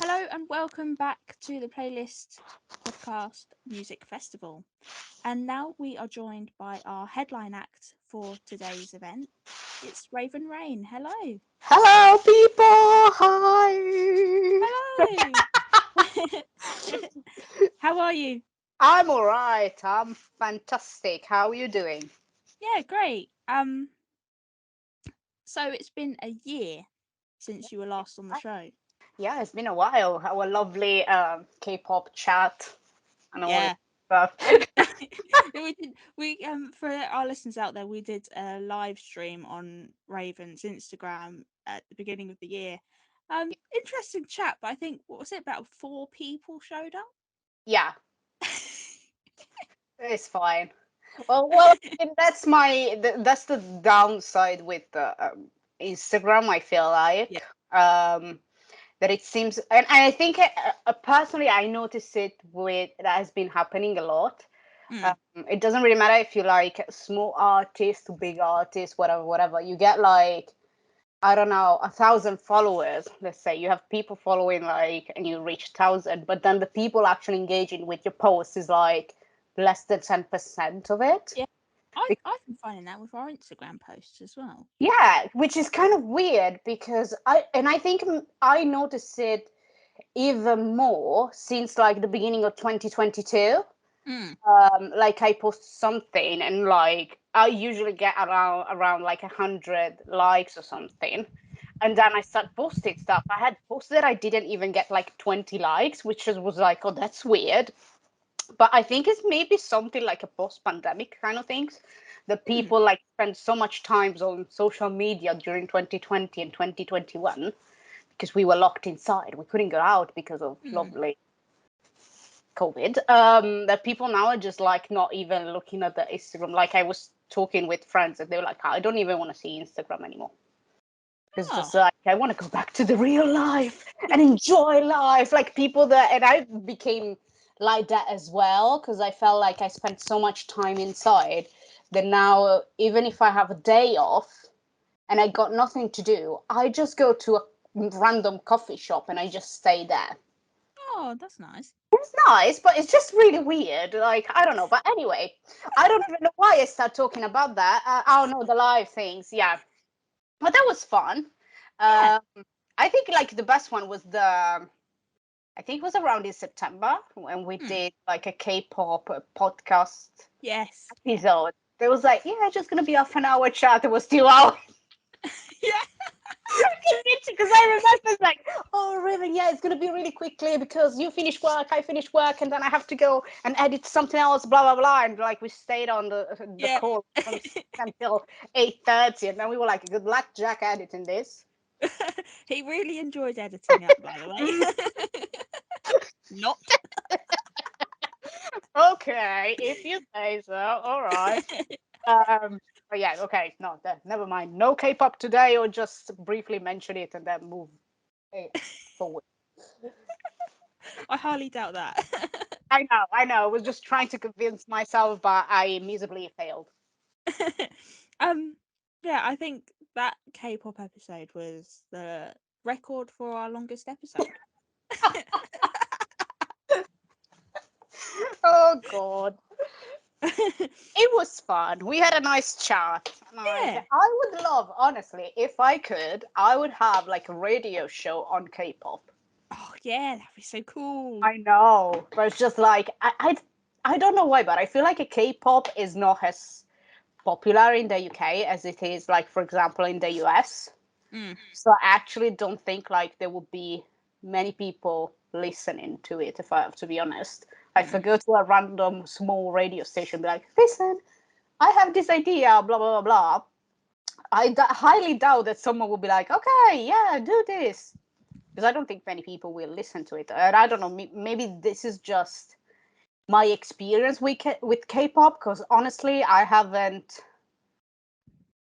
Hello and welcome back to the Playlist Podcast Music Festival. And now we are joined by our headline act for today's event. It's Raven Rain. Hello. Hello, people. Hi. Hello. How are you? I'm all right. I'm fantastic. How are you doing? Yeah, great. So it's been a year since you were last on the show. Yeah, it's been a while. Our lovely K-pop chat and all this Yeah. stuff. We for our listeners out there, we did a live stream on Raven's Instagram at the beginning of the year. Interesting chat, but I think what was it, about 4 people showed up? Yeah, it's fine. Well, that's the downside with Instagram. I feel Yeah. like that it seems, and I think personally, I notice it with that has been happening a lot. Mm. It doesn't really matter if you like small artist to big artist, whatever, whatever. You get like, I don't know, 1,000 followers. Let's say you have people following like, and you reach 1,000, but then the people actually engaging with your post is like less than 10% of it. Yeah. Be- I've been finding that with our Instagram posts as well. Yeah, which is kind of weird because I think I noticed it even more since like the beginning of 2022. Mm. Like I post something and like I usually get around like 100 likes or something, and then I start posting stuff. I had posted I didn't even get like 20 likes, which was like, oh, that's weird. But I think it's maybe something like a post-pandemic kind of things, that Mm. people like spend so much time on social media during 2020 and 2021 because we were locked inside. We couldn't go out because of Mm. lovely COVID, that people now are just like not even looking at the Instagram. Like I was talking with friends and they were like, I don't even want to see Instagram anymore. It's Oh. just like I want to go back to the real life and enjoy life. Like people that, and I became like that as well because I felt like I spent so much time inside that now, even if I have a day off and I got nothing to do, I just go to a random coffee shop and I just stay there. Oh, that's nice. It's nice, but it's just really weird. Like, I don't know. But anyway, I don't even know why I start talking about that. Oh, no, the live things. Yeah. But that was fun. Yeah. Um, I think like the best one was I think it was around in September when we Mm. did like a K-pop podcast Yes. Yeah. episode. There was like, yeah, just going to be half an hour chat. It was 2 hours. Yeah. Because I remember it's like, oh, Riven, yeah, it's gonna be really quickly because you finish work, I finish work, and then I have to go and edit something else, blah blah blah. And like we stayed on the Yeah. call from 6 until 8:30, and then we were like, good luck, Jack, editing this. He really enjoyed editing it, by the Mm, way. Not. okay, if you say so. All right. But yeah, okay, no, never mind. No K-pop today, or just briefly mention it and then move eh, forward. I highly doubt that. I know, I know. I was just trying to convince myself, but I miserably failed. um, yeah, I think that K-pop episode was the record for our longest episode. Oh God, it was fun. We had a nice chat. Like Yeah. I would love, honestly, if I could, I would have like a radio show on K-pop. Oh yeah, that'd be so cool. I know, but it's just like I don't know why, but I feel like a K-pop is not as popular in the UK as it is, like for example, in the US. Mm. So I actually don't think like there would be many people listening to it. If I have to be honest, like if I Mm. go to a random small radio station, be like, listen, I have this idea, blah blah blah blah. Highly doubt that someone will be like, okay, yeah, do this, because I don't think many people will listen to it. And I don't know, maybe this is just my experience with with K-pop, because honestly, I haven't.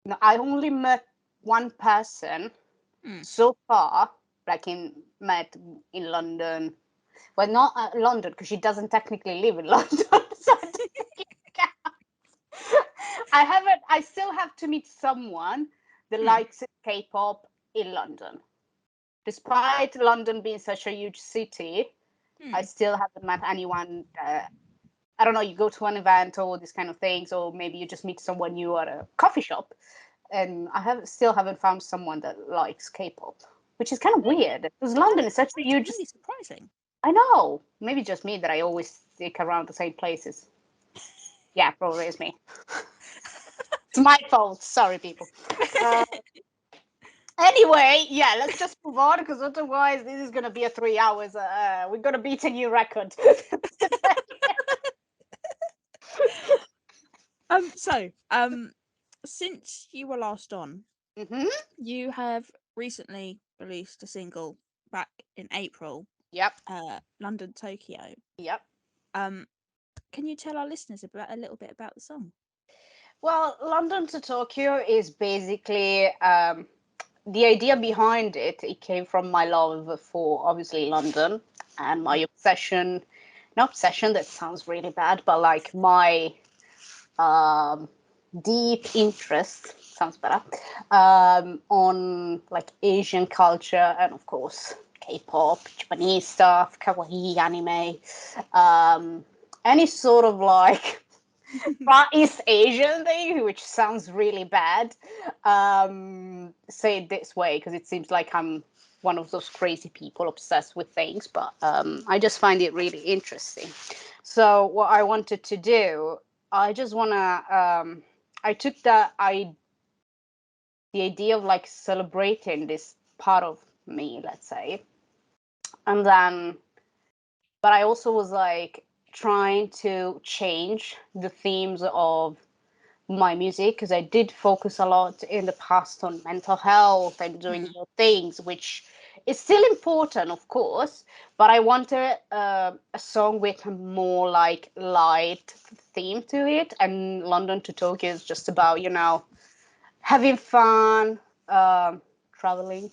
No, I only met one person Mm. so far, like in met in London. Well, not London because she doesn't technically live in London. So I don't think it counts. I haven't. I still have to meet someone that Mm. likes K-pop in London. Despite London being such a huge city, I Hmm. still haven't met anyone. I don't know. You go to an event or these kind of things, or maybe you just meet someone new at a coffee shop, and I have still haven't found someone that likes K-pop, which is kind of Really? weird because London is such a That's huge. really surprising. I know. Maybe just me that I always stick around the same places. Yeah, probably is me. It's my fault. Sorry, people. Uh, anyway, yeah, let's just move on because otherwise this is gonna be a 3 hours. We're gonna beat a new record. So, since you were last on, hmm you have recently released a single back in April, Yep. London Tokyo. Yep. Um, can you tell our listeners about a little bit about the song? Well, London to Tokyo is basically the idea behind it. It came from my love for obviously London and my Mm. obsession. Not obsession, that sounds really bad, but like my um, deep interest sounds better on like Asian culture and of course K-pop, Japanese stuff, kawaii anime, um, any sort of like Far East Asian thing, which sounds really bad. Say it this way because it seems like I'm one of those crazy people obsessed with things, but I just find it really interesting. So what I wanted to do, I just wanna. I took the idea of like celebrating this part of me, let's say, and then, but I also was like trying to change the themes of my music because I did focus a lot in the past on mental health and doing Mm. more things, which is still important, of course. But I wanted a song with a more like light theme to it. And London to Tokyo is just about having fun, traveling,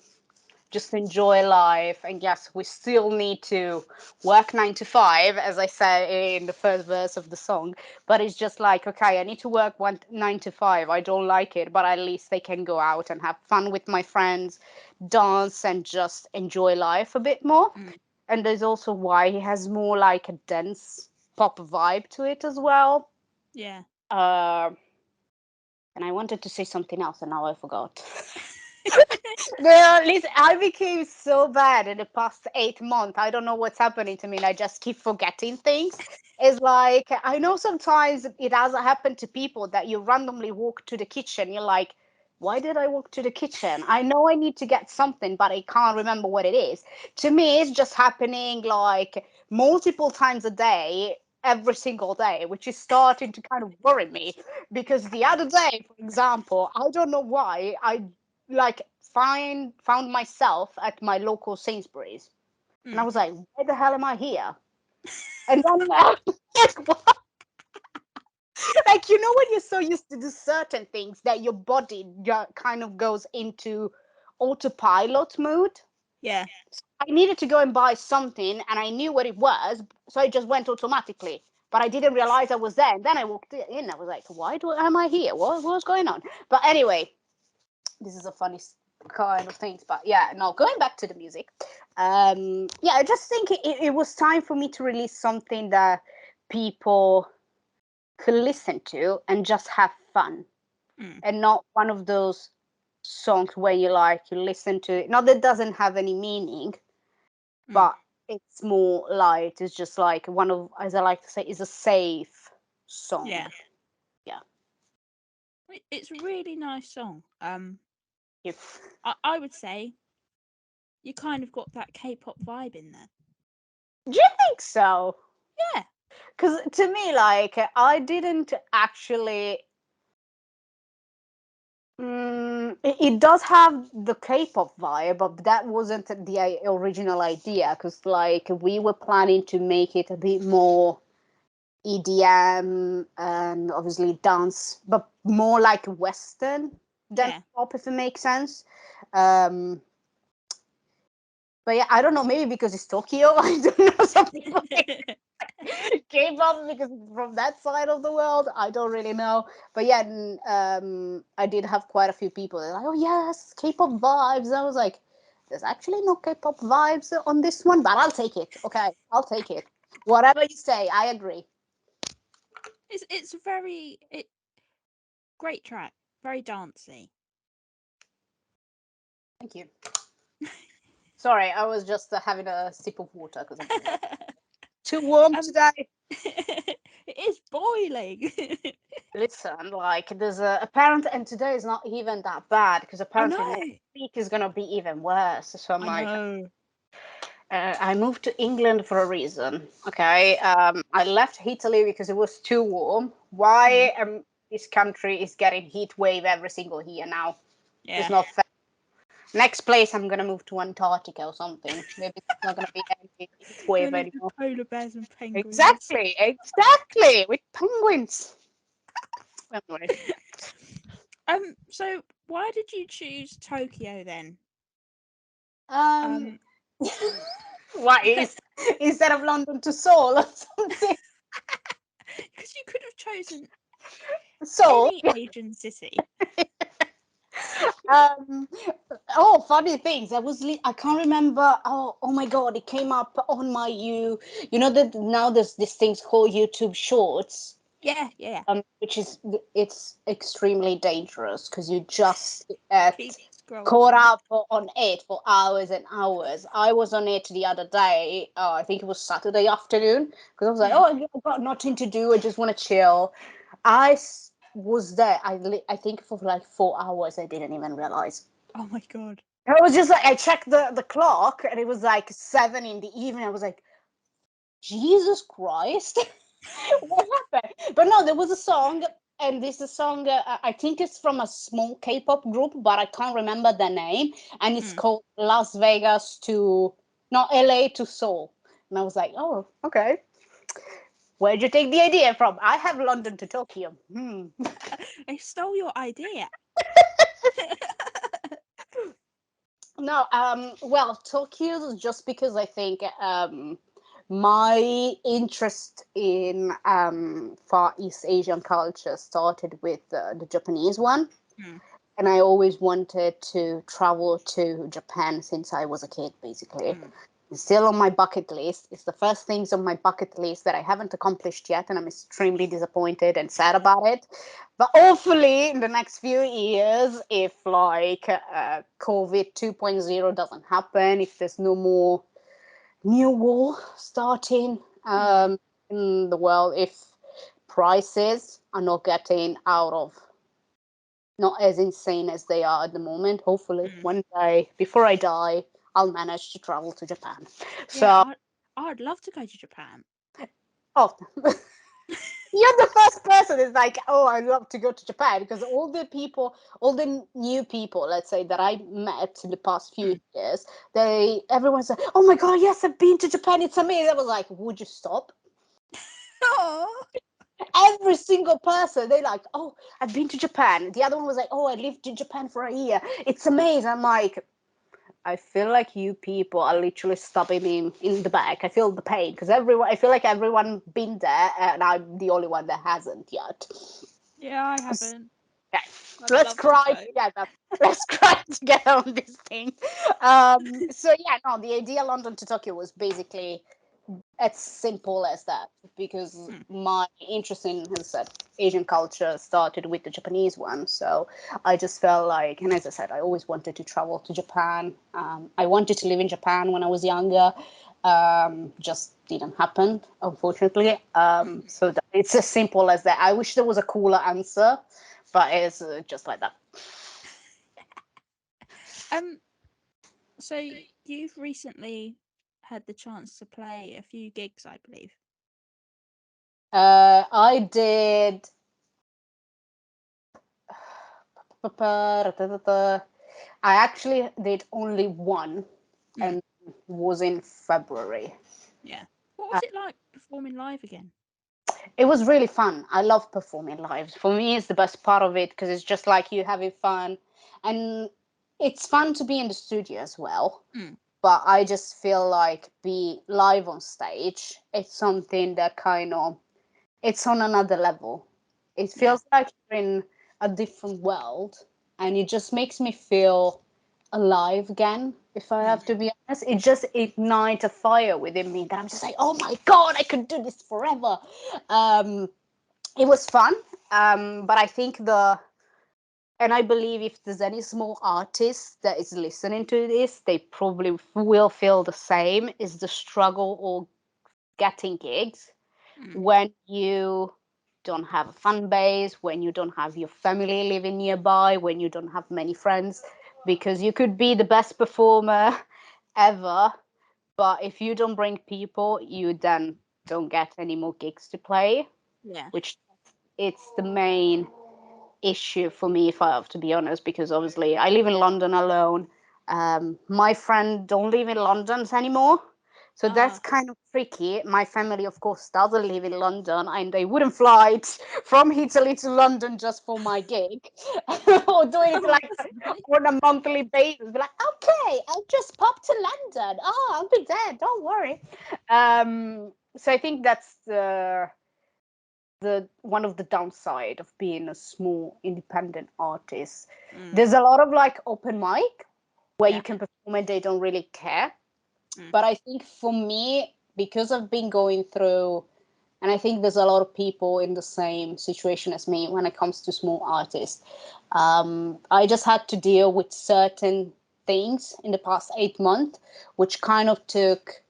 just enjoy life. And yes, we still need to work 9 to 5, as I said in the first verse of the song. But it's just like, okay, I need to work 9 to 5. I don't like it, but at least they can go out and have fun with my friends, dance, and just enjoy life a bit more. Mm. And there's also why he has more like a dense pop vibe to it as well. Yeah. Uh, and I wanted to say something else, and now I forgot. Girl, listen, I became so bad in the past 8 months. I don't know what's happening to me, and I just keep forgetting things. It's like I know sometimes it has happened to people that you randomly walk to the kitchen. You're like, why did I walk to the kitchen? I know I need to get something, but I can't remember what it is. To me, it's just happening like multiple times a day, every single day, which is starting to kind of worry me. Because the other day, for example, I don't know why I like found myself at my local Sainsbury's, and I Mm. was like, "Why the hell am I here?" And then, like when you're so used to do certain things that your body kind of goes into autopilot mode. Yeah. I needed to go and buy something, and I knew what it was, so it just went automatically. But I didn't realize I was there, and then I walked in. I was like, "Why am I here? What's going on?" But anyway, this is a funny kind of things. But yeah, no, going back to the music, yeah, I just think it was time for me to release something that people could listen to and just have fun, Mm. and not one of those songs where you listen to it, not that it doesn't have any meaning, Mm. but it's more light. It's just like one of, as I like to say, is a safe song. Yeah. Yeah. It's a really nice song. You, I would say you kind of got that K-pop vibe in there. do you think so? Yeah. Because to me, like, I didn't actually. It does have the K-pop vibe, but that wasn't the original idea. Because, like, we were planning to make it a bit more EDM and obviously dance, but more like Western than Yeah. pop, if it makes sense. Um, but yeah, I don't know. Maybe because it's Tokyo, I don't know. Some people K-pop because it's from that side of the world. I don't really know, but yeah, I did have quite a few people. They're like, "Oh yes, K-pop vibes." I was like, there's actually no K-pop vibes on this one, but I'll take it. Okay, I'll take it. Whatever you say, I agree. It's a very great track, very dancey. Thank you. Sorry, I was just having a sip of water because I'm too warm um, today. it is boiling. Listen, like there's a apparently, and today is not even that bad because I apparently know. next week is gonna be even worse. So I'm I like, know. I moved to England for a reason. Okay, I left Italy because it was too warm. Mm, Why this country is getting heat wave every single year now? It's yeah. not fair. Next place, I'm gonna move to Antarctica or something. Maybe it's not gonna be any heat Gonna wave live with anymore. polar bears and penguins. Exactly, exactly, with penguins. Anyway, So why did you choose Tokyo then? um, Um, why is instead of London to Seoul or something? because you could have chosen Seoul. any Asian city. Um, oh, funny things. I can't remember. Oh my God! It came up on my you know that now there's these things called YouTube Shorts, Yeah, yeah. which is it's extremely dangerous because you just Keep caught scrolling. up on it for hours and hours. I was on it the other day. I think it was Saturday afternoon because I was like, Mm. oh, I've got nothing to do. I just want to chill. Was there. I think for like 4 hours. I didn't even realize. Oh my god. I was just like, I checked the clock and it was like 7 in the evening. I was like, Jesus Christ, what happened? But no, there was a song, and this is a song. I think it's from a small K-pop group, but I can't remember the name. And it's Mm. called Las Vegas to, not LA to Seoul. And I was like, oh, okay. Where'd you take the idea from? I have London to Tokyo. I stole your idea. No, well, Tokyo just because I think my interest in Far East Asian culture started with the Japanese one, Mm. and I always wanted to travel to Japan since I was a kid, basically. Mm. It's still on my bucket list. It's the first things on my bucket list that I haven't accomplished yet, and I'm extremely disappointed and sad about it. But hopefully, in the next few years, if like COVID 2.0 doesn't happen, if there's no more new war starting Mm. in the world, if prices are not getting out of not as insane as they are at the moment. Hopefully, Mm. one day before I die, I'll manage to travel to Japan. Yeah, So, I'd love to go to Japan. oh, you're the first person that's like, oh, I'd love to go to Japan because all the people, all the new people, let's say that I met in the past few Mm. years, everyone's like, oh my god, yes, I've been to Japan. It's amazing. I was like, would you stop? Oh. Every single person, they like, oh, I've been to Japan. The other one was like, oh, I lived in Japan for a year. It's amazing. I'm like, I feel like you people are literally stabbing me in the back. I feel the pain because everyone. I feel like everyone been there, and I'm the only one that hasn't yet. Yeah, I haven't. Okay, I'd let's love to cry go. together. Let's cry together on this thing. So yeah, no, the idea London to Tokyo was basically as simple as that because Mm. my interest in, as I said, Asian culture started with the Japanese one. So I just felt like, and as I said, I always wanted to travel to Japan. I wanted to live in Japan when I was younger. Just didn't happen, unfortunately. So it's as simple as that. I wish there was a cooler answer, but it's just like that. Um, so you've recently had the chance to play a few gigs, I believe. I did. I actually did only one, Mm. and was in February. Yeah. What Uh, was it like performing live again? it was really fun. I love performing live. For me, it's the best part of it because it's just like you having fun, and it's fun to be in the studio as well. Mm. But I just feel like be live on stage. It's something that kind of it's on another level. It Yeah. feels like you're in a different world, and it just makes me feel alive again, if I Mm. have to be honest. It just ignites a fire within me that I'm just like, oh my god, I could do this forever. Um, it was fun, but I think and I believe if there's any small artist that is listening to this, they probably will feel the same, is the struggle or getting gigs Mm. when you don't have a fan base, when you don't have your family living nearby, when you don't have many friends, because you could be the best performer ever, but if you don't bring people, you then don't get any more gigs to play, Yeah. which it's the main issue for me, if I have to be honest, because obviously I live in London alone. My friend don't live in London anymore, so that's Ah. kind of tricky. My family, of course, doesn't live in London, and they wouldn't fly from Italy to London just for my gig, or doing it Oh, like that's nice. on a monthly basis. Be like, okay, I'll just pop to London. Oh, I'll be there. Don't worry. So I think that's the one of the downside of being a small independent artist. Mm. There's a lot of like open mic where you Yeah. can perform and they don't really care. Mm. But I think for me, because I've been going through, and I think there's a lot of people in the same situation as me when it comes to small artists, I just had to deal with certain things in the past 8 months, which kind of took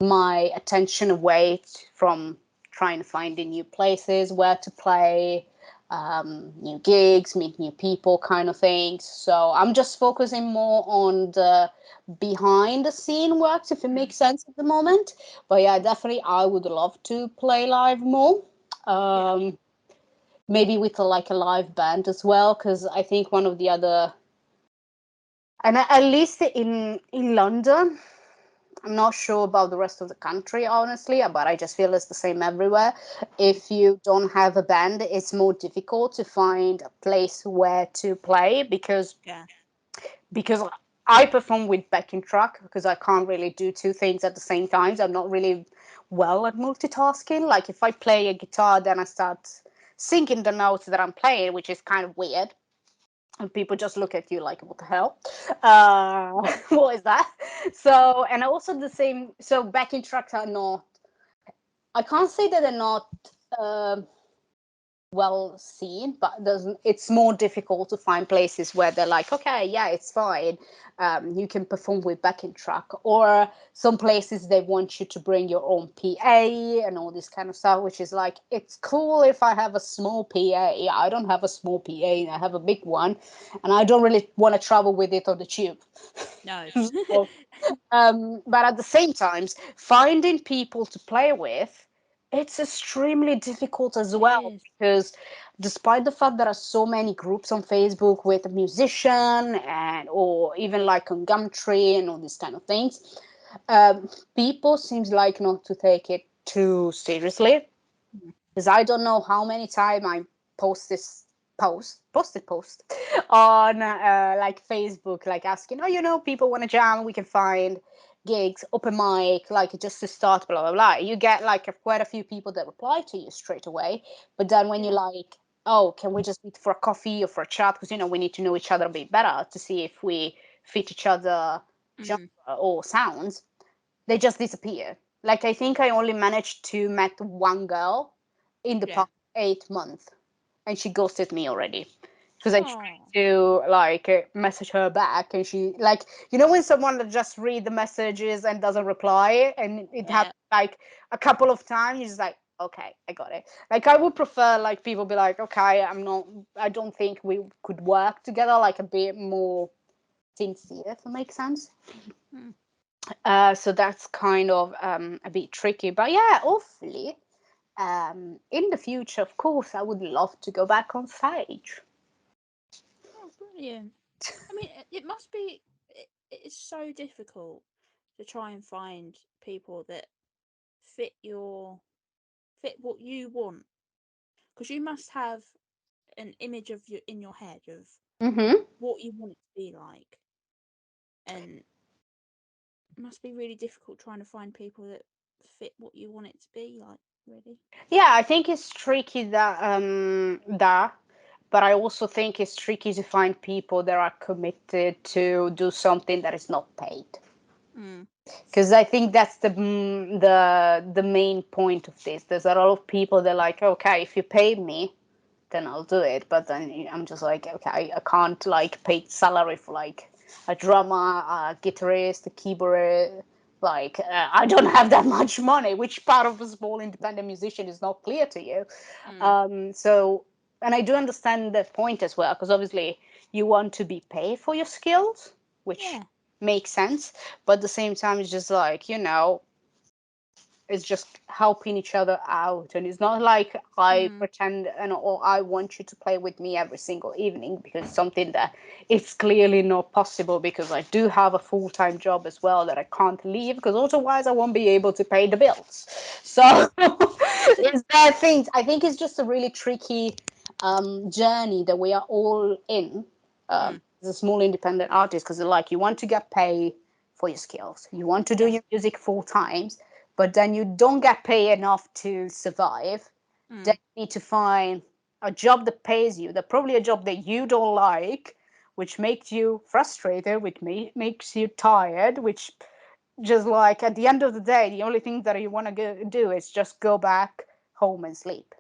my attention away from trying to find in new places where to play, new gigs, meet new people, kind of things. So I'm just focusing more on the behind the scene works, if it Mm. makes sense at the moment. But yeah, definitely, I would love to play live more. Yeah. Um, Maybe with like a live band as well, because I think one of the other, and at least in London, I'm not sure about the rest of the country, honestly, but I just feel it's the same everywhere. Mm. If you don't have a band, it's more difficult to find a place where to play Yeah. because I perform with backing track because I can't really do two things at the same time. So I'm not really well at multitasking. Like if I play a guitar, then I start singing the notes that I'm playing, which is kind of weird, and people just look at you like, what the hell, what is that? So, and also the same, so backing tracks are not, I can't say that they're not um well seen, but it's more difficult to find places where they're like, okay, yeah, it's fine, you can perform with backing track, or some places they want you to bring your own PA and all this kind of stuff, which is like, it's cool if I have a small PA. I don't have a small PA, I have a big one, and I don't really want to travel with it on the tube. No. So, but at the same time, finding people to play with, it's extremely difficult as It well, is. because despite the fact there are so many groups on Facebook with a musician and or even like on Gumtree and all these kind of things, people seems like not to take it too seriously, Mm. because I don't know how many times I post this post on like Facebook, like asking, oh, people want to jam, we can find gigs, open mic, like just to start, blah blah blah. You get like quite a few people that reply to you straight away, but then when you Yeah. like, oh, can we just meet for a coffee or for a chat? Because we need to know each other a bit better to see if we fit each other Mm. genre or sounds. They just disappear. Like I think I only managed to meet one girl in the Yeah. past 8 months, and she ghosted me already because I tried Oh. to like message her back, and she like, when someone just read the messages and doesn't reply, and it Yeah. happened like a couple of times. You're just like, okay, I got it. Like I would prefer like people be like, okay, I don't think we could work together, like a bit more sincere, if it makes sense. Mm. So that's kind of a bit tricky. But yeah, hopefully, in the future, of course, I would love to go back on stage. Oh, brilliant. I mean, it must be. It's so difficult to try and find people that fit your fit what you want, because you must have an image of you in your head of Hmm. what you want it to be like, and it must be really difficult trying to find people that fit what you want it to be like. Really. Yeah, I think it's tricky that but I also think it's tricky to find people that are committed to do something that is not paid. Mm. Because I think that's the main point of this. There's a lot of people that are like, okay, if you pay me, then I'll do it. But then I'm just like, okay, I can't like pay salary for like a drummer, a guitarist, a keyboard. Like I don't have that much money. Which part of a small independent musician is not clear to you? Mm. So, and I do understand that point as well, because obviously you want to be paid for your skills, which Yeah. makes sense. But at the same time, it's just like, it's just helping each other out, and it's not like I Mm. pretend and or I want you to play with me every single evening, because it's something that it's clearly not possible, because I do have a full-time job as well that I can't leave, because otherwise I won't be able to pay the bills. So it's that thing. I think it's just a really tricky journey that we are all in, Mm. as a small independent artist, because like you want to get paid for your skills, you want to do Yeah. your music full times, but then you don't get paid enough to survive. Then Mm. you need to find a job that pays you, that probably a job that you don't like, which makes you frustrated, which makes you tired, which just like at the end of the day, the only thing that you want to do is just go back home and sleep,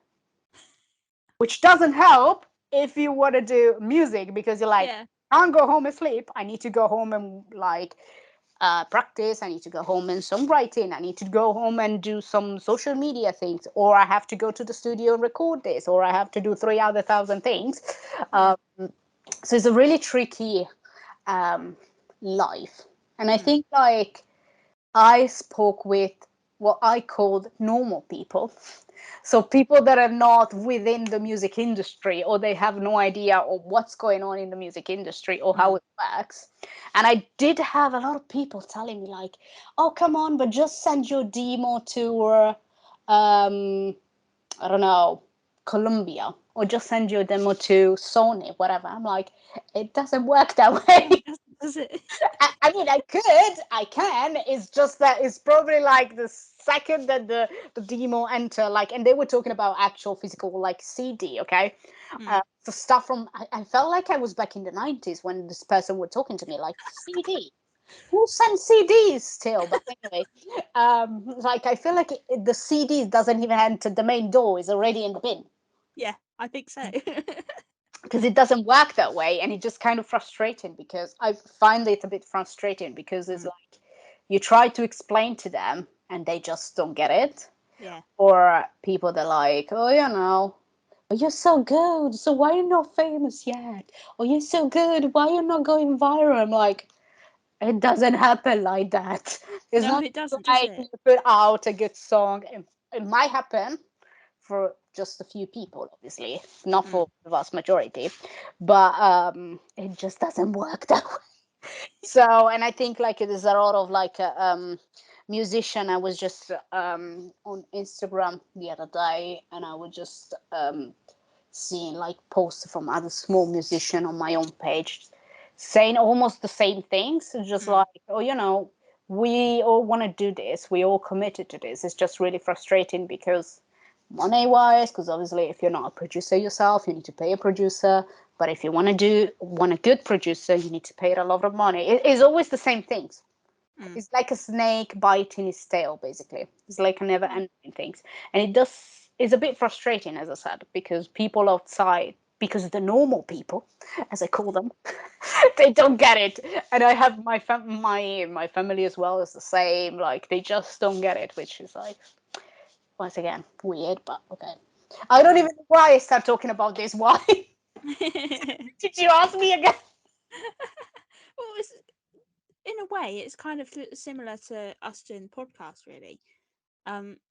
which doesn't help if you want to do music, because you're like, Yeah. I can't go home and sleep. I need to go home and like practice. I need to go home and songwriting. I need to go home and do some social media things, or I have to go to the studio and record this, or I have to do three other thousand things. Yeah. So it's a really tricky um, life. And I Mm. think like I spoke with what I called normal people. So people that are not within the music industry, or they have no idea of what's going on in the music industry or how Mm. it works. And I did have a lot of people telling me like, "Oh, come on, but just send your demo to I don't know, Columbia, or just send your demo to Sony, whatever." I'm like, it doesn't work that way. It doesn't, does it? I mean, I can. It's just that it's probably like the second that the demo enter, like, and they were talking about actual physical, like CD, okay? Mm. So stuff from, I felt like I was back in the 90s when this person were talking to me, like, CD. Who sends CDs still? But anyway, like, I feel like the CD doesn't even enter the main door, it's already in the bin, Yeah, I think so. because it doesn't work that way, and it's just kind of frustrating, because I find it a bit frustrating, because it's Mm. like you try to explain to them and they just don't get it, Yeah. or people that like, oh, oh, you're so good, so why are you not famous yet? Oh, you're so good, why are you not going viral? I'm like, it doesn't happen like that. It's No, not it doesn't, does like it? you put out a good song. It might happen for just a few people, obviously, not Mm. for the vast majority, but it just doesn't work that way. So, and I think like it is a lot of like a musician. I was just on Instagram the other day, and I was just seeing like posts from other small musician on my own page saying almost the same things. It's just Mm. like, oh, we all want to do this. We all committed to this. It's just really frustrating, because money wise, because obviously if you're not a producer yourself, you need to pay a producer. But if you want a good producer, you need to pay it a lot of money. It's always the same things. Mm. It's like a snake biting its tail, basically. It's like a never Yeah. ending thing. And it's a bit frustrating, as I said, because people outside, because the normal people, as I call them, they don't get it. And I have my family as well is the same. Like they just don't get it, which is like, once again, weird, but okay. I don't Mm. even know why I start talking about this. Why? Did you ask me again? Well, it's, in a way, it's kind of similar to us doing the podcast, really.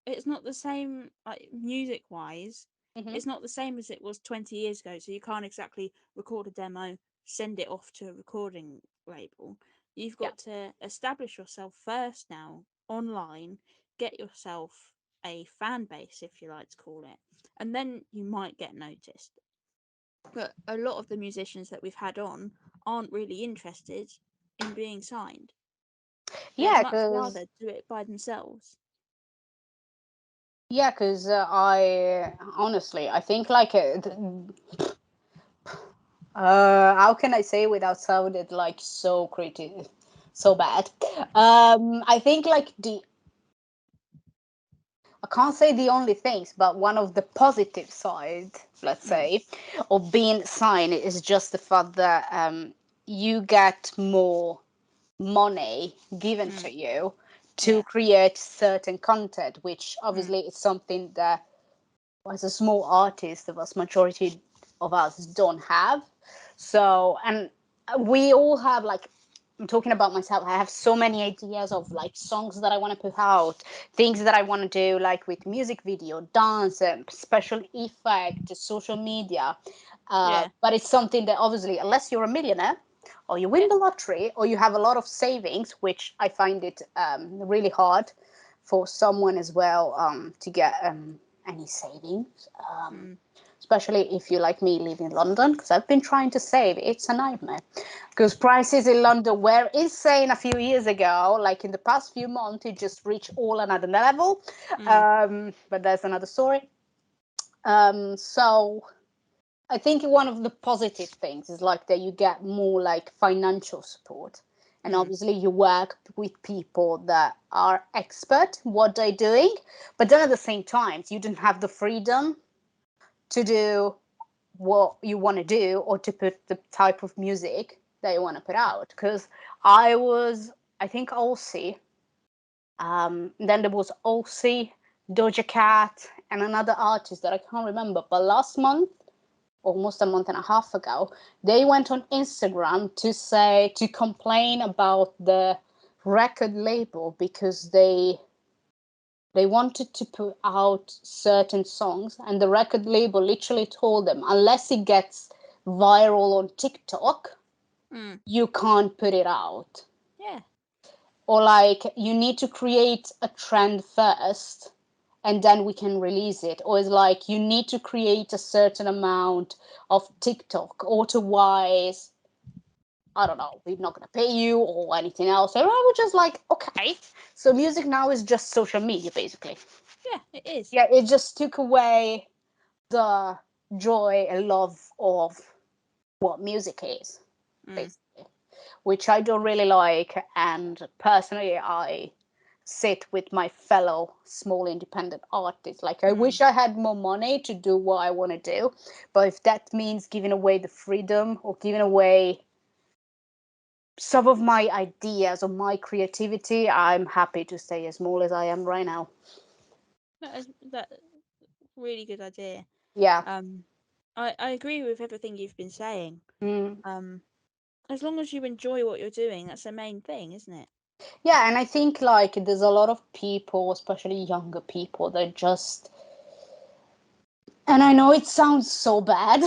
It's not the same, like music wise. Hmm. It's not the same as it was 20 years ago. So you can't exactly record a demo, send it off to a recording label. You've Yeah. got to establish yourself first now online, get yourself a fan base, if you like to call it, and then you might get noticed. But a lot of the musicians that we've had on aren't really interested in being signed. They'd Yeah, much because rather do it by themselves. I honestly, I think like How can I say without sounding like so critical, so bad? I think like the I can't say the only things, but one of the positive side, let's Mm. say, of being signed is just the fact that you get more money given Mm. to you to Yeah. create certain content, which Mm. obviously is something that as a small artist, the vast majority of us don't have. So, and we all have like, I'm talking about myself. I have so many ideas of like songs that I want to put out, things that I want to do, like with music video, dance, special effect, social media. Yeah. But it's something that obviously, unless you're a millionaire, or you win Yeah. the lottery, or you have a lot of savings, which I find it really hard for someone as well to get any savings, Mm. especially if you like me live in London, because I've been trying to save. It's a nightmare because prices in London were insane a few years ago. Like in the past few months, it just reached all another level. Mm. But that's another story. So I think one of the positive things is like that you get more like financial support. And Mm. obviously you work with people that are expert what they're doing, but then at the same time you don't have the freedom to do what you want to do or to put the type of music that you want to put out. Because I think Aussie, then there was Aussie, Doja Cat, and another artist that I can't remember. But last month, almost a month and a half ago, they went on Instagram to complain about the record label because they wanted to put out certain songs and the record label literally told them unless it gets viral on TikTok, Mm. you can't put it out. Yeah. Or like you need to create a trend first and then we can release it. Or it's like you need to create a certain amount of TikTok. Otherwise, I don't know, we're not gonna pay you or anything else. And I was just like, okay. So music now is just social media basically. Yeah. It is. Yeah, it just took away the joy and love of what music is, Mm. basically, which I don't really like. And personally, I sit with my fellow small independent artists. Like, I Mm. wish I had more money to do what I want to do, but if that means giving away the freedom or giving away some of my ideas or my creativity, I'm happy to stay as small as I am right now. That really good idea. Yeah. Um, I agree with everything you've been saying. Mm. Um, as long as you enjoy what you're doing, that's the main thing, isn't it? Yeah, and I think like there's a lot of people, especially younger people, that just, and I know it sounds so bad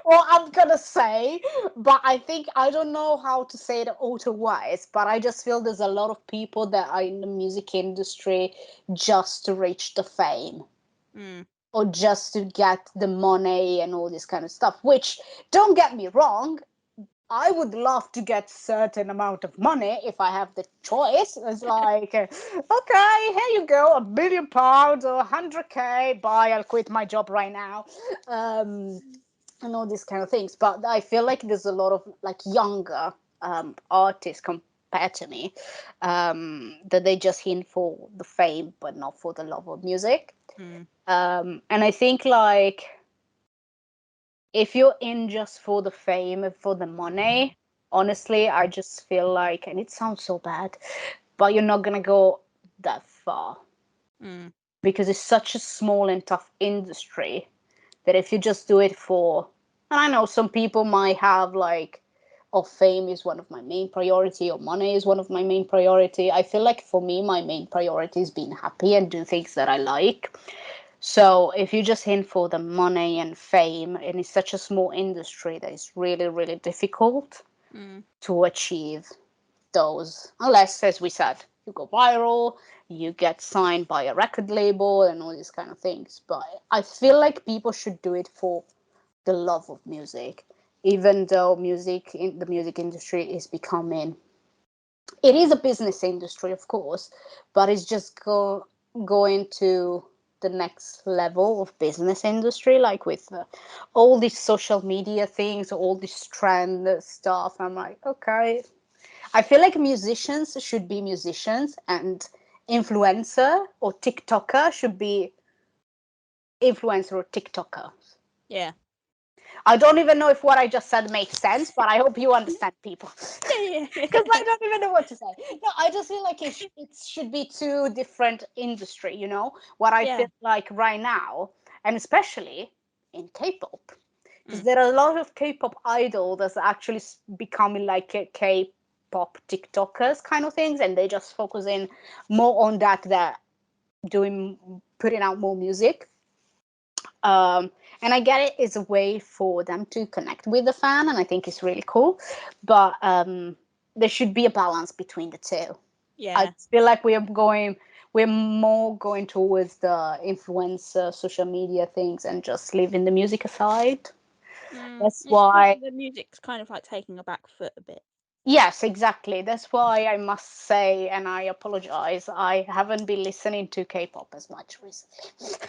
what I'm gonna say, but I think I don't know how to say it otherwise, but I just feel there's a lot of people that are in the music industry just to reach the fame Mm. or just to get the money and all this kind of stuff, which don't get me wrong, I would love to get certain amount of money if I have the choice. It's like, okay, here you go, £1 billion or 100K. Bye, I'll quit my job right now, and all these kind of things. But I feel like there's a lot of like younger artists compared to me that they just in for the fame, but not for the love of music. Mm. And I think like if you're in just for the fame and for the money, honestly, I just feel like, and it sounds so bad, but you're not gonna go that far Mm. because it's such a small and tough industry that if you just do it for, and I know some people might have like, oh, fame is one of my main priority or money is one of my main priority. I feel like for me, my main priority is being happy and do things that I like. So if you just in for the money and fame, and it's such a small industry that it's really, really difficult Mm. to achieve those, unless, as we said, you go viral, you get signed by a record label, and all these kind of things. But I feel like people should do it for the love of music, even though music in the music industry is becoming. It is a business industry, of course, but it's just going to the next level of business industry, like with all these social media things, all this trend stuff. I'm like, okay. I feel like musicians should be musicians, and influencer or TikToker should be influencer or TikToker. Yeah. I don't even know if what I just said makes sense, but I hope you understand, people. Yeah, Because I yeah. don't even know what to say. No, I just feel like it should be two different industry. What I feel Yeah. like right now, and especially in K-pop, because Mm. there are a lot of K-pop idols that's actually becoming like a K-pop TikTokers kind of things, and they just focusing more on that. They're doing putting out more music. Um, and I get it, it's a way for them to connect with the fan, and I think it's really cool. But there should be a balance between the two. I Yeah. feel like we're more going towards the influencer, social media things, and just leaving the music aside. That's It's kind why, the music's kind of like taking a back foot a bit. yes, exactly. That's why I must say, and I apologize, I haven't been listening to K-pop as much recently.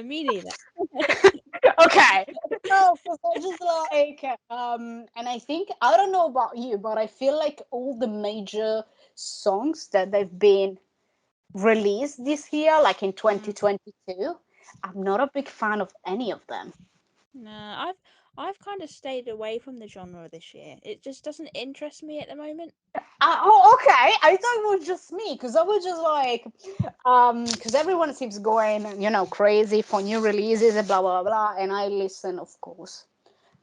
Me neither. Okay. No, because I just like, and I think, I don't know about you, but I feel like all the major songs that they've been released this year, like in Mm. 2022, I'm not a big fan of any of them. No, I've kind of stayed away from the genre this year. It just doesn't interest me at the moment. Oh, okay. I thought it was just me, because I was just like, because everyone seems going, crazy for new releases and blah blah blah, and I listen, of course.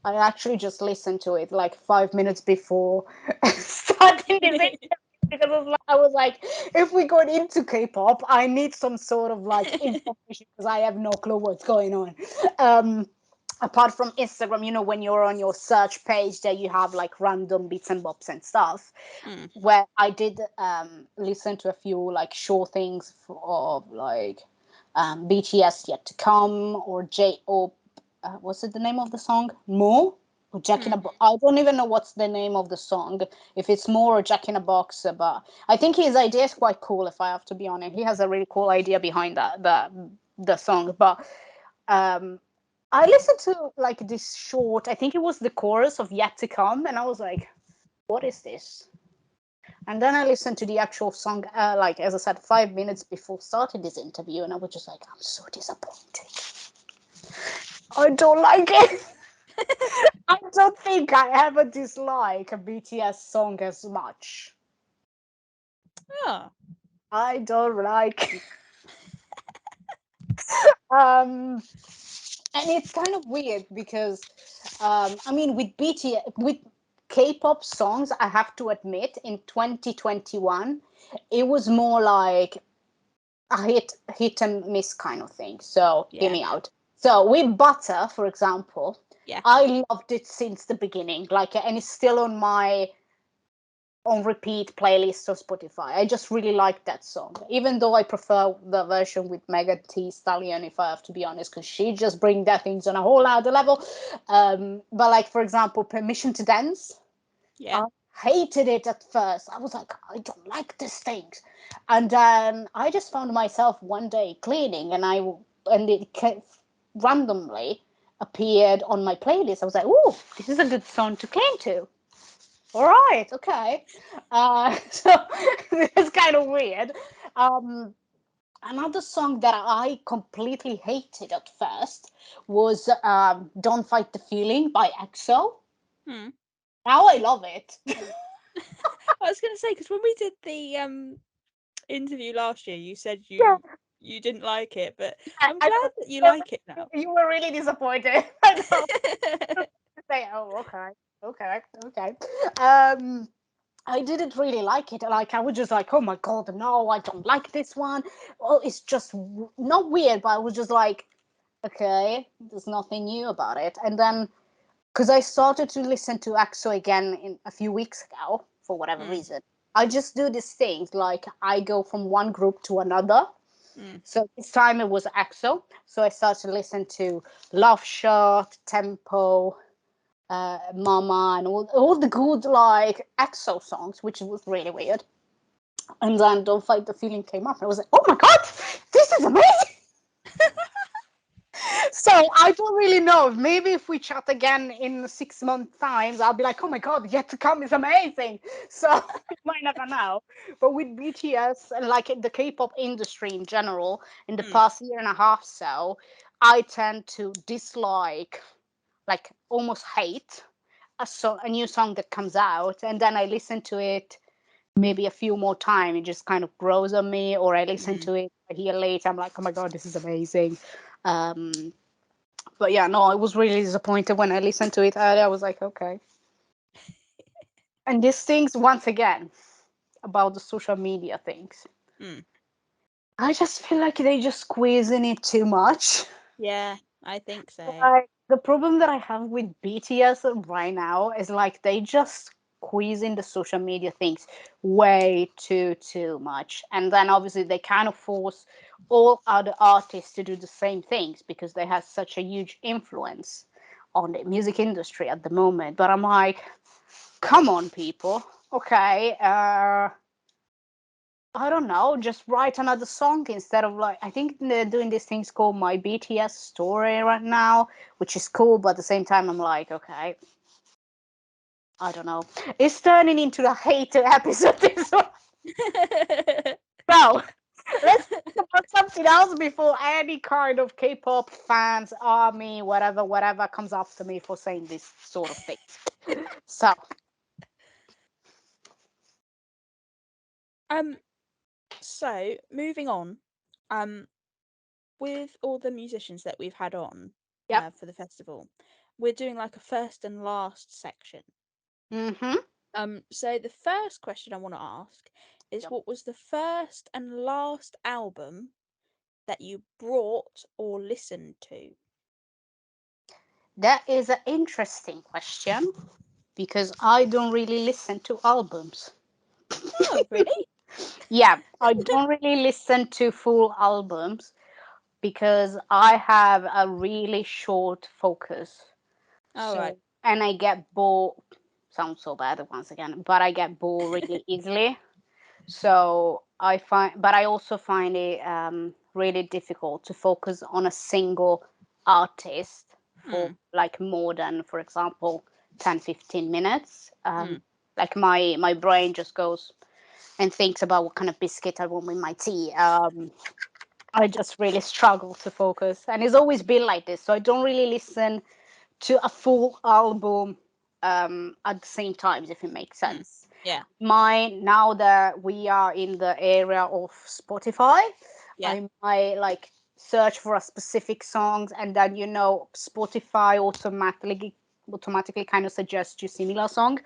I actually just listened to it like 5 minutes before starting this interview, because I was like, if we got into K-pop, I need some sort of like information, because I have no clue what's going on. Um, Apart from Instagram, when you're on your search page, there you have like random bits and bobs and stuff. Mm. Where I did listen to a few like short things of like BTS Yet to Come, or what's it the name of the song? More or Jack in a Mm. Box? I don't even know what's the name of the song. If it's More or Jack in a Box, but I think his idea is quite cool. If I have to be honest, he has a really cool idea behind the song. But um, I listened to like this short. I think it was the chorus of Yet to Come, and I was like, "What is this?" And then I listened to the actual song, like as I said, 5 minutes before starting this interview, and I was just like, I'm so disappointed. I don't like it. I don't think I ever dislike a BTS song as much. Oh. I don't like. um, and it's kind of weird because, I mean, with BTS, with K-pop songs, I have to admit, in 2021, it was more like a hit and miss kind of thing. So hear Yeah. me out. So with Butter, for example, Yeah. I loved it since the beginning. Like, and it's still on my on repeat playlist of Spotify. I just really like that song, even though I prefer the version with Megan Thee Stallion, if I have to be honest, because she just brings that things on a whole other level. But like, for example, Permission to Dance, Yeah. I hated it at first. I was like, I don't like this thing. And then I just found myself one day cleaning, and it randomly appeared on my playlist. I was like, "Ooh, this is a good song to clean to." All right, okay. So it's kind of weird. Um, Another song that I completely hated at first was "Don't Fight the Feeling" by EXO. Hmm. Now I love it. I was gonna say because when we did the interview last year, you said Yeah, you didn't like it, but I'm I glad know. that you like it now. You were really disappointed. I know. Say, oh, okay, okay, okay. Um, I didn't really like it. Like, I was just like, oh my god, no, I don't like this one. Well, it's just not weird, but I was just like, okay, there's nothing new about it. And then, because I started to listen to EXO again in a few weeks ago for whatever Mm. reason, I just do these things. Like, I go from one group to another. Mm. So this time it was EXO. So I started to listen to Love Shot, Tempo, Mama, and all the good like EXO songs, which was really weird. And then Don't Fight the Feeling came up, and I was like, oh my god, this is amazing. So I don't really know. Maybe if we chat again in 6 months' times, I'll be like, "Oh my god, yet to come is amazing." So you might never know. But with BTS and like the K-pop industry in general, in the Mm, past year and a half, so I tend to dislike, like almost hate a new song that comes out, and then I listen to it maybe a few more times. It just kind of grows on me, or I listen mm. to it a year later. I'm like, "Oh my god, this is amazing." Um, but yeah, no, I was really disappointed when I listened to it earlier. I was like, okay. And these things, once again, about the social media things, Mm. I just feel like they just squeezing it too much. Yeah, I think so. Like the problem that I have with BTS right now is like they just squeezing the social media things way too much, and then obviously they kind of force all other artists to do the same things because they have such a huge influence on the music industry at the moment. But I'm like, come on, people. Okay, I don't know, just write another song instead of like I think they're doing these things called My BTS Story right now, which is cool, but at the same time I'm like, okay, I don't know. It's turning into a hater episode this one. So let's talk about something else before any kind of K-pop fans, army, whatever comes after me for saying this sort of thing. So um, so moving on, um, with all the musicians that we've had on, yep. for the festival, we're doing like a first and last section. Mm-hmm. So the first question I want to ask is, Yep. what was the first and last album that you brought or listened to? That is an interesting question because I don't really listen to albums. Oh, really? Yeah, I don't really listen to full albums because I have a really short focus. All right. So, and I get bored. Sounds so bad once again, but I get bored really easily. So I find, but I also find it really difficult to focus on a single artist for Mm, like more than, for example, 10-15 minutes. mm, Like my brain just goes and thinks about what kind of biscuit I want with my tea. I just really struggle to focus, and it's always been like this. So I don't really listen to a full album at the same time, if it makes mm. sense. Yeah, Mine now that we are in the area of Spotify, yeah, I might like search for a specific songs, and then Spotify automatically kind of suggests you similar song,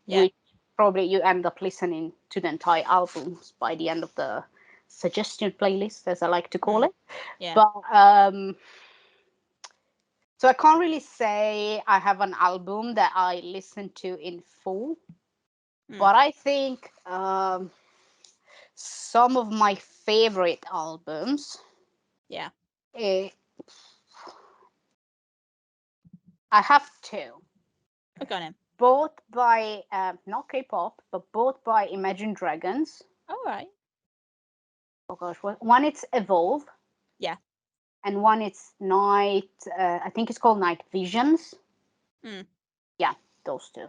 yeah. which probably you end up listening to the entire albums by the end of the suggestion playlist, as I like to call Mm, it. yeah. But so I can't really say I have an album that I listen to in full, Mm, but I think some of my favorite albums, yeah. eh, I have two, Okay then. both by not K-pop, but both by Imagine Dragons. All right. Oh gosh, one it's Evolve, Yeah. and one it's Night. I think it's called Night Visions. Mm. Yeah, those two.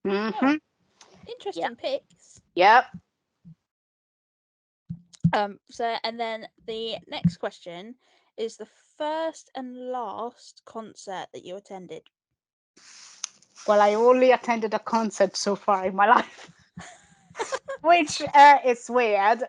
Oh, Mm-hmm. Yeah. interesting picks. Yep. So and then the next question is the first and last concert that you attended. Well, I only attended a concert so far in my life. Which is weird,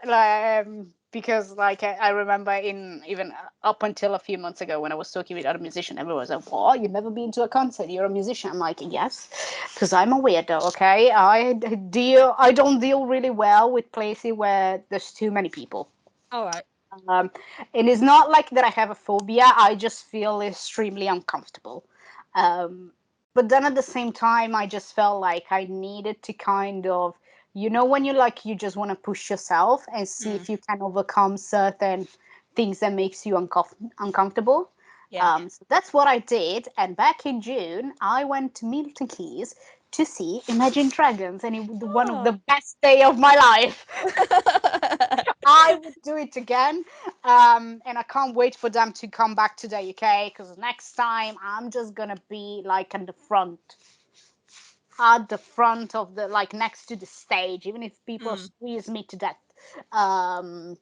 because like I remember in even up until a few months ago when I was talking with other musicians, everyone was like, "What? You've never been to a concert? You're a musician?" I'm like, "Yes, because I'm a weirdo. Okay, I don't deal really well with places where there's too many people. All right. Um, and it's not like that I have a phobia. I just feel extremely uncomfortable. Um, but then at the same time, I just felt like I needed to kind of, when you just want to push yourself and see Mm. if you can overcome certain things that makes you uncomfortable. Yeah. So that's what I did. And back in June, I went to Milton Keys to see Imagine Dragons, and it was one of the Oh. best day of my life. I I would do it again. And I can't wait for them to come back to the UK because next time I'm just gonna be like at the front of the like next to the stage, even if people Mm. squeeze me to death. Um,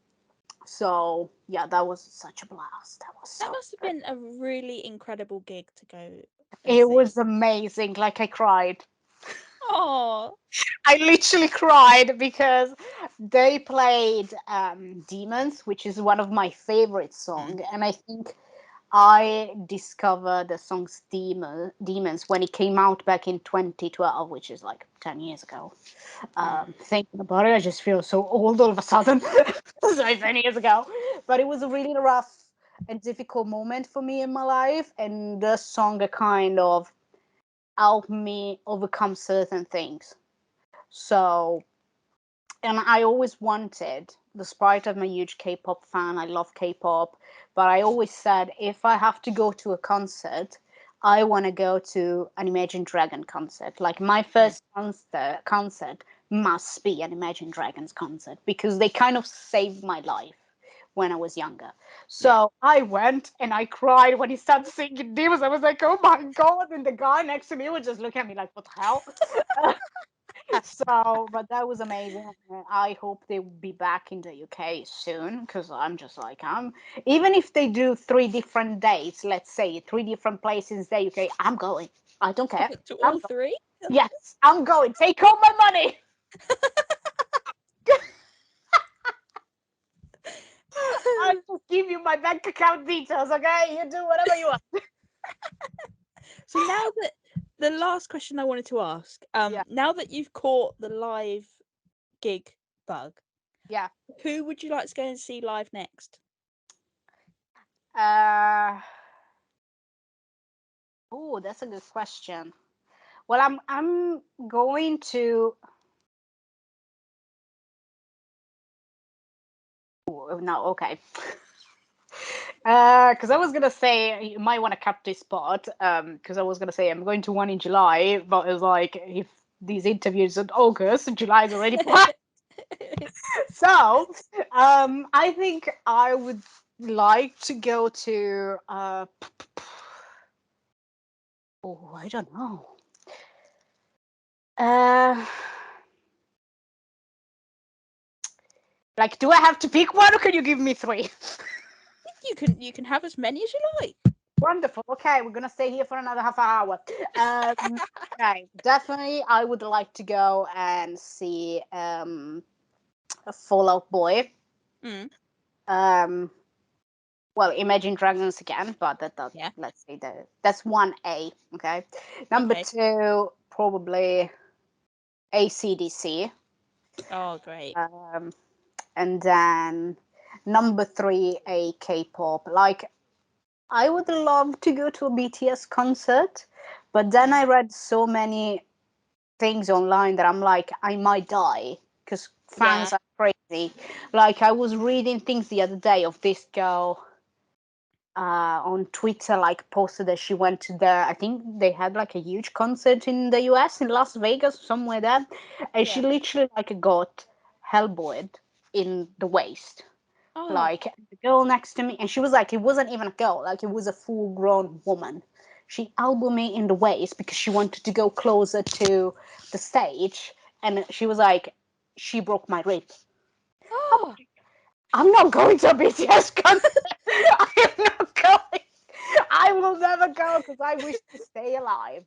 so yeah, that was such a blast. That was That so must have good. been a really incredible gig to go and It see. was amazing. Like I cried. Oh, I literally cried because they played Demons, which is one of my favorite mm. songs, and I think I discovered the song Demons when it came out back in 2012, which is like 10 years ago. Mm. Thinking about it, I just feel so old all of a sudden. It's like 10 years ago. But it was a really rough and difficult moment for me in my life, and the song kind of helped me overcome certain things. So, and I always wanted, despite I'm a huge K-pop fan, I love K-pop, but I always said if I have to go to a concert, I want to go to an Imagine Dragon concert. Like my Mm. first concert must be an Imagine Dragons concert because they kind of saved my life when I was younger. Yeah. So I went and I cried when he started singing Divas. I was like, oh my god! And the guy next to me was just looking at me like, what the hell? So, but that was amazing. I hope they will be back in the UK soon because I'm just like, even if they do 3 different dates, let's say 3 different places in the UK, I'm going. I don't care. To I'm all going. three? Yes, I'm going. Take all my money. I just give you my bank account details, okay? You do whatever you want. So now that the last question I wanted to ask, Yeah, now that you've caught the live gig bug, yeah. who would you like to go and see live next? Uh, oh, that's a good question. Well, I'm going to. Oh, no, okay. Because I was gonna say you might want to cut this part. Because I was gonna say I'm going to one in July, but it's like if these interviews in August, July is already passed. So, I think I would like to go to. Oh, I don't know. Uh, like, do I have to pick one, or can you give me three? You can have as many as you like. Wonderful. Okay, we're gonna stay here for another half hour. Okay, definitely, I would like to go and see a Fallout Boy. Mm, Um, well, Imagine Dragons again, but that yeah. let's say that's 1A. Okay, number Okay. two probably ACDC, Oh, great. um, and then number three a K-pop. Like I would love to go to a BTS concert, but then Mm, I read so many things online that I'm like, I might die because yeah. fans are crazy. Like I was reading things the other day of this girl on Twitter, like posted that she went to the. I think they had like a huge concert in the US in Las Vegas, somewhere there, and she Yeah. literally like got hellboyed in the waist. Oh. Like the girl next to me, and she was like, it wasn't even a girl, like it was a full grown woman. She elbowed me in the waist because she wanted to go closer to the stage, and she was like, she broke my rib. I'm Oh. like, I'm not going to a BTS concert. I am not going. I will never go because I wish to stay alive.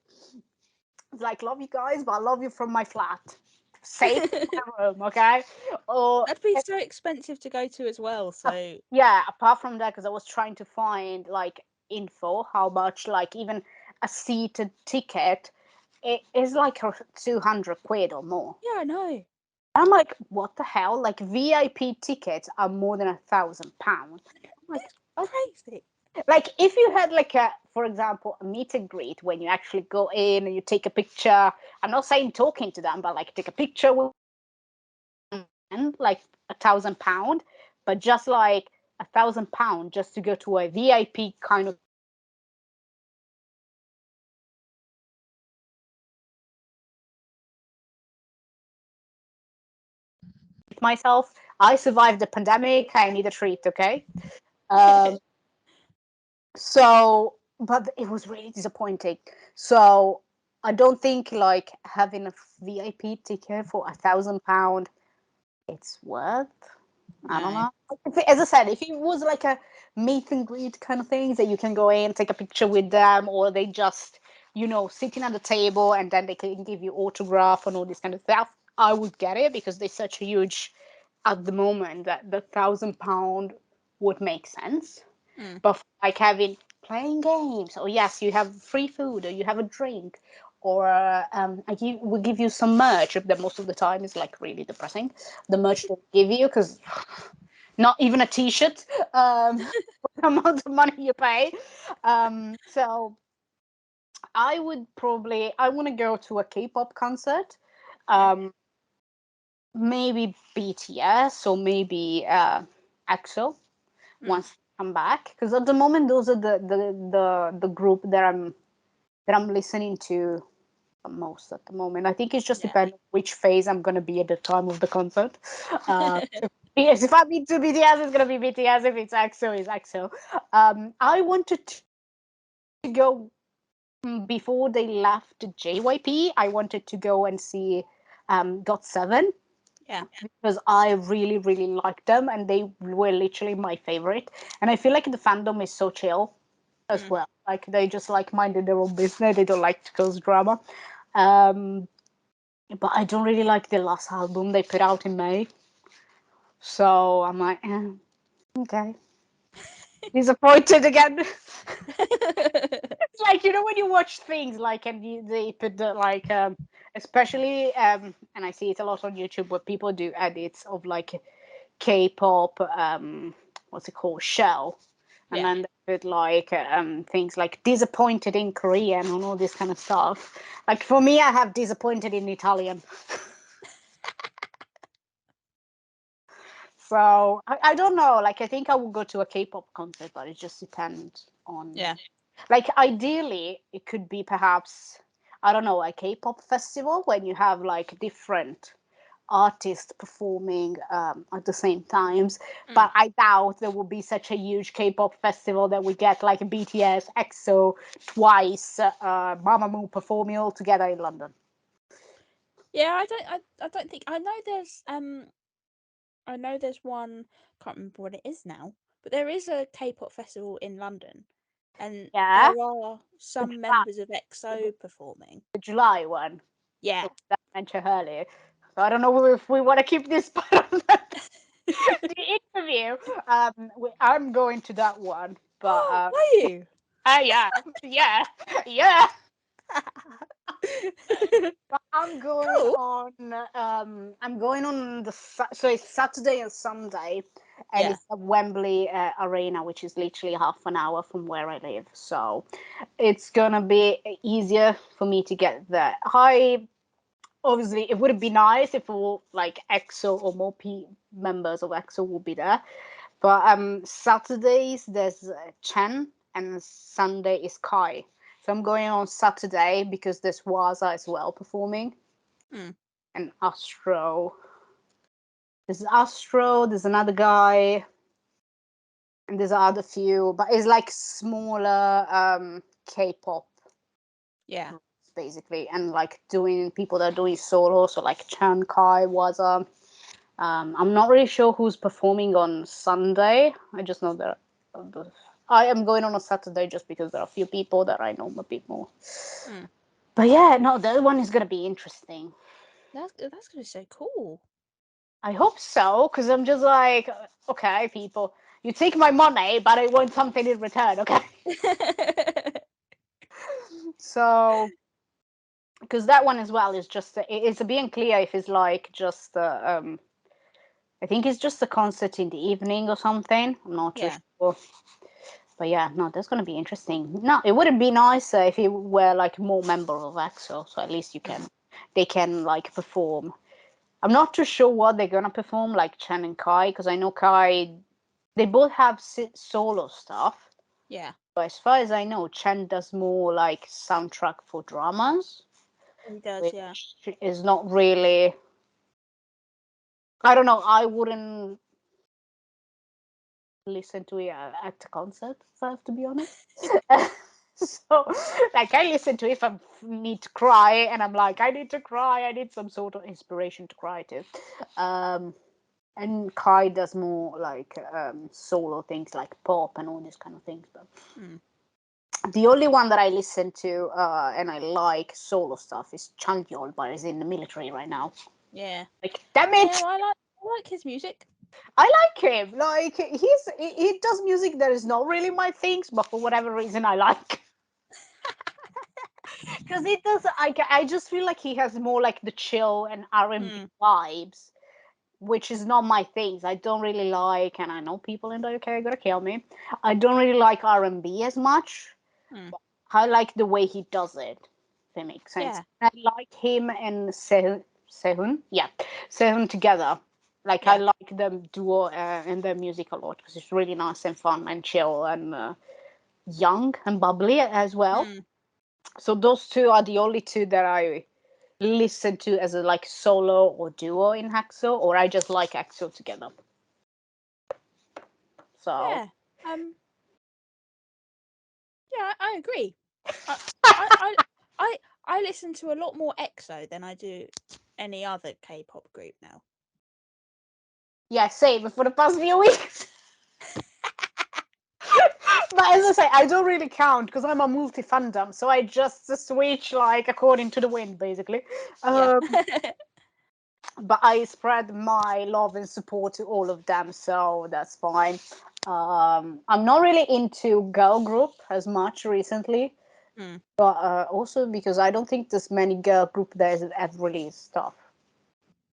It's like, love you guys, but I love you from my flat. Safe in my room, okay? Or That'd be so expensive to go to as well. So yeah, apart from that, because I was trying to find like info, how much like even a seated ticket it is like 200 quid or more. yeah, I know. I'm like, what the hell? Like VIP tickets are more than £1,000. I'm like, It's oh. crazy. Like if you had like a, for example, a meet and greet when you actually go in and you take a picture. I'm not saying talking to them, but like take a picture with them, like £1,000, but just like £1,000 just to go to a VIP kind of myself. I survived the pandemic. I need a treat, okay? Um, so, but it was really disappointing. So I don't think like having a VIP ticket for £1,000 it's worth. I don't No. know. As I said, if it was like a meet and greet kind of thing that you can go in, take a picture with them, or they just, sitting at the table and then they can give you autograph and all this kind of stuff, I would get it because they're such a huge at the moment that the £1,000 would make sense. Mm. But for, like having playing games, or yes, you have free food, or you have a drink, or we give you some merch. That most of the time is like really depressing. The merch they give you because not even a T-shirt. For the amount of money you pay. So I want to go to a K-pop concert. Yeah. Um, Maybe BTS or maybe EXO Mm. once they come back because at the moment those are the group that I'm listening to the most at the moment. I think it's just Yeah. depending on which phase I'm gonna be at the time of the concert. Yes, if I'm into BTS, it's gonna be BTS. If it's EXO, it's EXO. I wanted to go before they left JYP. I wanted to go and see GOT7 Yeah. because I really, really liked them and they were literally my favorite. And I feel like the fandom is so chill as Mm. well. Like they just like minded their own business. They don't like to cause drama. Um, but I don't really like the last album they put out in May. So I'm like, okay, disappointed again. It's like when you watch things like and they put like especially and I see it a lot on YouTube where people do edits of like K-pop, what's it called, shell, and Yeah. then they put like things like disappointed in Korean and all this kind of stuff. Like for me, I have disappointed in Italian. So I don't know. Like I think I will go to a K-pop concert, but it just depends on. Yeah. Like ideally, it could be perhaps I don't know a K-pop festival when you have like different artists performing at the same times. Mm. But I doubt there will be such a huge K-pop festival that we get like BTS, EXO, Twice, Mamamoo performing all together in London. Yeah, I don't think I know there's one, can't remember what it is now, but there is a K-pop festival in London and Yeah, there are the some July, members of EXO performing. the July one. Yeah. So that I mentioned earlier. So I don't know if we want to keep this part of the interview. I'm going to that one, but Are you? yeah, yeah, yeah. But I'm going Cool. on. I'm going on so it's Saturday and Sunday, and Yeah. it's at Wembley Arena, which is literally half an hour from where I live. So it's gonna be easier for me to get there. I obviously it would be nice if all like EXO or more members of EXO will be there. But Saturdays there's Chen and Sunday is Kai. So I'm going on Saturday because there's Waza as well performing Mm. and Astro. There's Astro, there's another guy, and there's other few, but it's like smaller K-pop Yeah. groups basically, and like doing people that are doing solo, so like Chan Kai, Waza. I'm not really sure who's performing on Sunday. I just know that I am going on a Saturday just because there are a few people that I know a bit more. Mm. But yeah, no, that one is gonna be interesting. That's gonna be so cool. I hope so, because I'm just like, okay, people, you take my money, but I want something in return, okay? So, because that one as well is just, it's being clear if it's like just, I think it's just a concert in the evening or something. I'm not too Yeah. sure. But yeah, no, that's gonna be interesting. No, it would be nicer if you were like more member of EXO, so at least Mm. they can like perform. I'm not too sure what they're gonna perform, like Chen and Kai, because I know Kai, they both have solo stuff. Yeah. But as far as I know, Chen does more like soundtrack for dramas, He does. Yeah. which is not really I don't know. I wouldn't listen to it at the concert, if I have to be honest. So, like, I listen to it if I need to cry, and I'm like, I need to cry. I need some sort of inspiration to cry to. Um, and Kai does more like solo things, like pop and all these kind of things. But Mm. the only one that I listen to and I like solo stuff is Changyol, but he's in the military right now. Yeah. Like, damn Yeah, it! well, I like his music. I like him. Like, he does music that is not really my things, but for whatever reason I like. Because it does. I just feel like he has more like the chill and R&B Mm. vibes, which is not my things. I don't really like, and I know people in the UK are gonna kill me. I don't really like R&B as much. Mm. I like the way he does it. If that makes sense. Yeah. I like him and Sehun. Yeah, Sehun together. Like, I Yeah. like them duo and their music a lot because it's really nice and fun and chill and young and bubbly as well. Mm. So those two are the only two that I listen to as a like solo or duo in Haxo, or I just like Haxo together. So Yeah. Um. Yeah, I agree. I I I I I listen to a lot more EXO than I do any other K-pop group now. yeah, same for the past few weeks. But as I say, I don't really count because I'm a multi fandom, so I just switch like according to the wind, basically. Yeah. But I spread my love and support to all of them, so that's fine. I'm not really into girl group as much recently, Mm. but also because I don't think there's many girl group that have released stuff.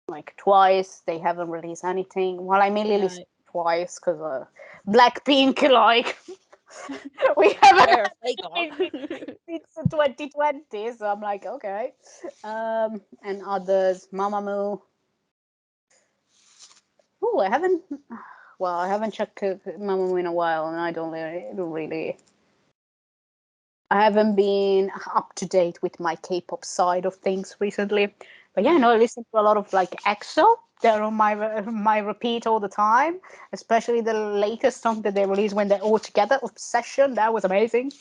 Like Twice, they haven't released anything. Well, I mainly No. listen to Twice because Blackpink, like we haven't Where had have they gone? anything since 2020, so I'm like, okay. And others, Mamamoo. Oh, I haven't. Well, I haven't checked Mamamoo in a while, and I don't really. I haven't been up to date with my K-pop side of things recently. But yeah, Mm. no, I listen to a lot of like EXO. They're on my repeat all the time. Especially the latest song that they released when they're all together, Obsession. That was amazing.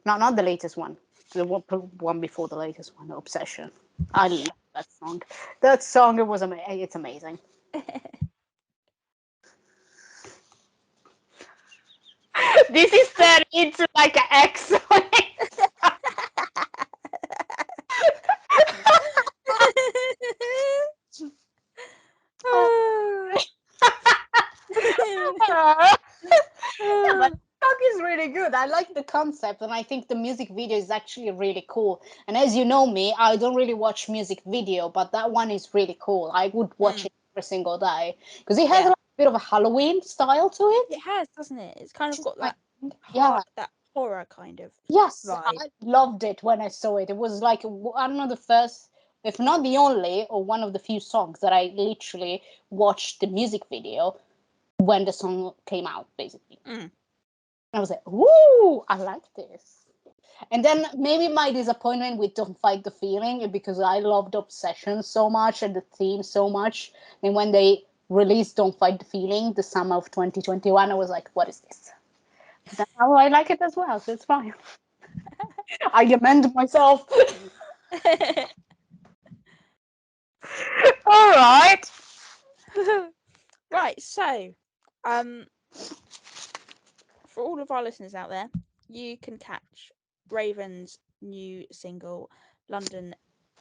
No, not the latest one. The one before the latest one, Obsession. I love Yeah. that song. That song it was it's amazing. This is turned into like an excellent. Yeah, but song is really good. I like the concept, and I think the music video is actually really cool. And as you know me, I don't really watch music video, but that one is really cool. I would watch Mm. it every single day because it has Yeah. a bit of a Halloween style to it. It has, doesn't it? It's kind Which of is got like, that yeah, that horror kind of yes, vibe. I loved it when I saw it. It was like, I don't know, the first, if not the only, or one of the few songs that I literally watched the music video when the song came out, basically. Mm. I was like, ooh, I like this. And then maybe my disappointment with Don't Fight the Feeling because I loved Obsession so much and the theme so much. And when they released Don't Fight the Feeling, the summer of 2021, I was like, what is this? But now I like it as well, so it's fine. I amend myself. All right. Right, so um for all of our listeners out there, you can catch Raven's new single London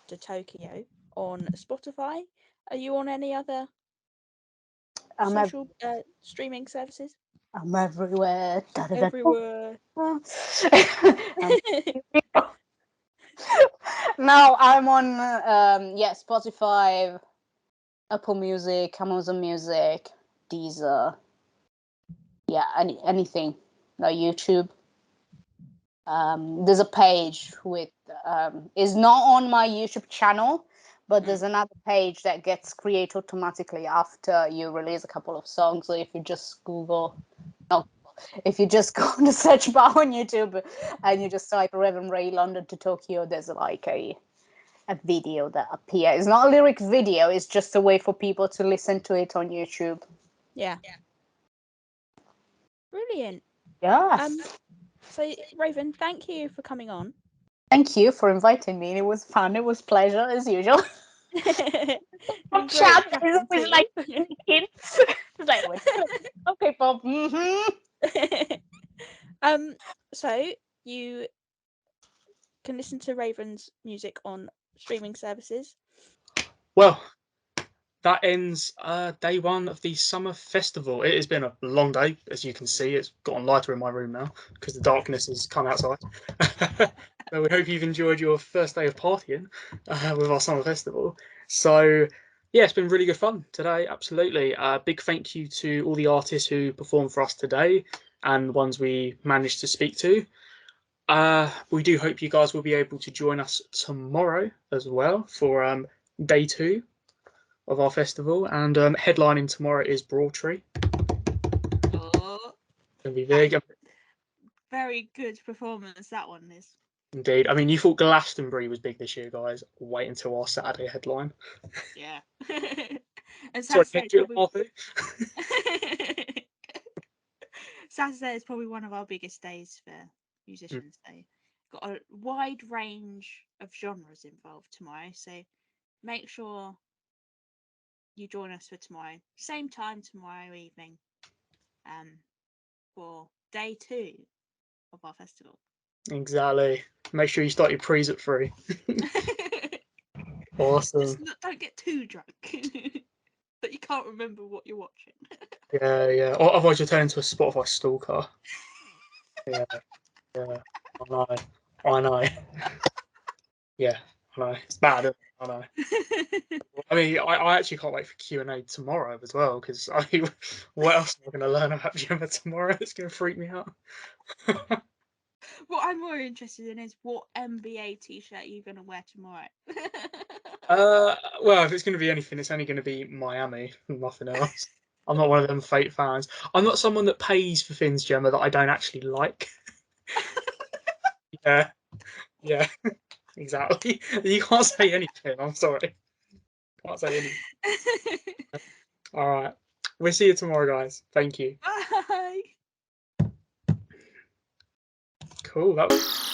to Tokyo on Spotify. Are you on any other I'm, ev- social streaming services? I'm everywhere. Da-da-da-da. Everywhere. Um, now I'm on yeah, Spotify, Apple Music, Amazon Music, Deezer, yeah, anything, like YouTube. There's a page with is not on my YouTube channel, but Mm. there's another page that gets created automatically after you release a couple of songs. So if you just Google, no, if you just go on the search bar on YouTube and you just type Reverend Ray London to Tokyo, there's like a video that appears. It's not a lyric video, it's just a way for people to listen to it on YouTube. Yeah. Brilliant. Yes. So Raven, thank you for coming on. Thank you for inviting me. It was fun. It was pleasure as usual. It's Our been great chat is chatting to always you. like hints. It's like, okay, Bob. So you can listen to Raven's music on streaming services. Well, that ends day one of the summer festival. It has been a long day, as you can see. It's gotten lighter in my room now because the darkness has come outside. So we hope you've enjoyed your first day of partying with our summer festival. So yeah, it's been really good fun today. Absolutely. Big thank you to all the artists who performed for us today and ones we managed to speak to. We do hope you guys will be able to join us tomorrow as well for day two of our festival, and headlining tomorrow is Broadtree. Oh, Gonna be big. very good performance that one is. Indeed. I mean, you thought Glastonbury was big this year, guys. Wait until our Saturday headline. Yeah. And Sorry, Saturday Jill probably Martha. Saturday is probably one of our biggest days for musicians. They got a wide range of genres involved tomorrow, so make sure you join us for tomorrow, same time tomorrow evening, for day two of our festival. Exactly. Make sure you start your pre's at 3. Awesome. Just don't get too drunk that you can't remember what you're watching. Yeah, yeah. Or otherwise, you'll turn into a Spotify stalker. Yeah, yeah. I know. I know. Yeah, I know. It's bad. Isn't it? I know. I mean, I actually can't wait for Q&A tomorrow as well, because I mean, what else am I going to learn about Gemma tomorrow? It's going to freak me out. What I'm more interested in is what NBA t-shirt you're going to wear tomorrow. Well, if it's going to be anything, it's only going to be Miami, nothing else. I'm not one of them fake fans. I'm not someone that pays for things, Gemma, that I don't actually like. Yeah, yeah, exactly. You can't say anything. I'm sorry. Can't say anything. All right. We'll see you tomorrow, guys. Thank you. Bye. Cool. That was